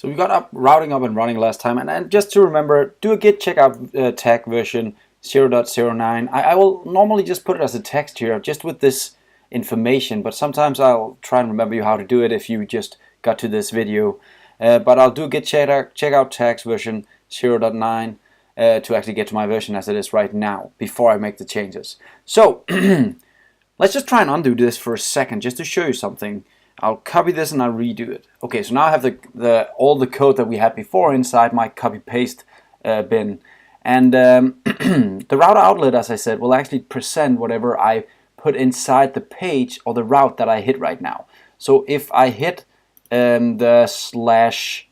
So we got routing up and running last time, and just to remember, do a git checkout tag version 0.09. I will normally just put it as a text here, just with this information, but sometimes I'll try and remember you how to do it if you just got to this video. But I'll do git checkout tags version 0.9 to actually get to my version as it is right now, before I make the changes. So let's just try and undo this for a second, just to show you something. I'll copy this and I'll redo it. Okay, so now I have all the code that we had before inside my copy-paste bin. And the router outlet, as I said, will actually present whatever I put inside the page or the route that I hit right now. So if I hit the slash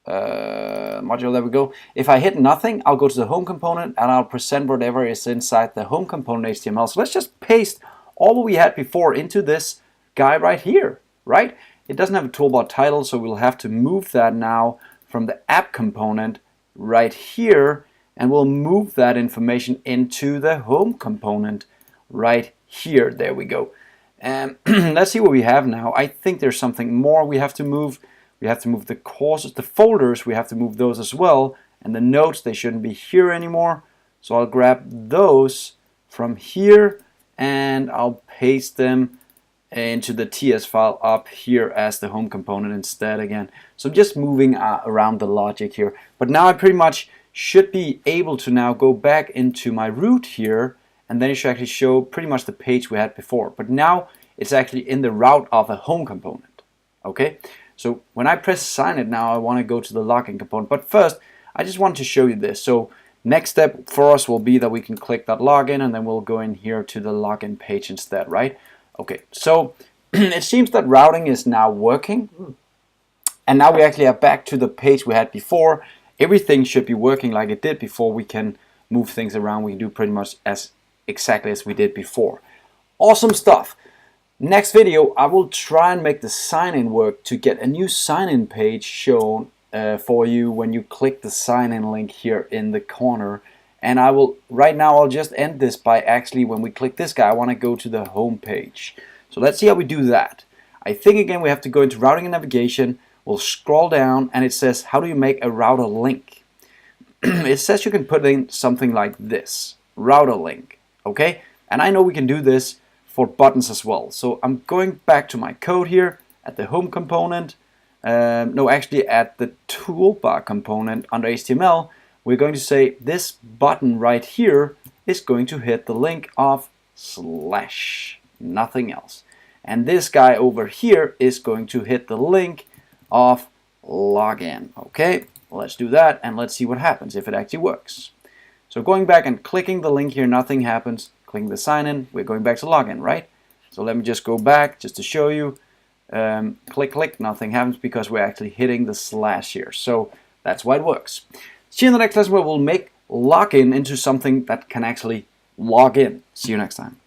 module, there we go. If I hit nothing, I'll go to the home component and I'll present whatever is inside the home component HTML. So let's just paste all what we had before into this guy right here, right? It doesn't have a toolbar title, so we'll have to move that now from the app component right here, and we'll move that information into the home component right here. There we go. And let's see what we have now. I think there's something more we have to move. We have to move the courses, the folders, we have to move those as well, and the notes, they shouldn't be here anymore. So I'll grab those from here and I'll paste them into the TS file up here as the home component instead again. So I'm just moving around the logic here. But now I pretty much should be able to now go back into my root here, and then it should actually show pretty much the page we had before. But now it's actually in the route of a home component. Okay, so when I press sign it now, I want to go to the login component. But first, I just want to show you this. So next step for us will be that we can click that login, and then we'll go in here to the login page instead, right? Okay, so it seems that routing is now working, and now we actually are back to the page we had before. Everything should be working like it did before. We can move things around. We can do pretty much exactly as we did before. Awesome stuff. Next video, I will try and make the sign-in work to get a new sign-in page shown for you when you click the sign-in link here in the corner. And right now I'll just end this by actually, when we click this guy, I want to go to the home page. So let's see how we do that. I think again we have to go into routing and navigation. We'll scroll down and it says, how do you make a router link? It says you can put in something like this, router link, okay? And I know we can do this for buttons as well. So I'm going back to my code here at the home component. No, actually at the toolbar component under HTML. We're going to say this button right here is going to hit the link of slash, nothing else. And this guy over here is going to hit the link of login. Okay, let's do that and let's see what happens if it actually works. So going back and clicking the link here, nothing happens. Clicking the sign in, we're going back to login, right? So let me just go back just to show you. Click, nothing happens because we're actually hitting the slash here. So that's why it works. See you in the next lesson where we'll make login into something that can actually log in. See you next time.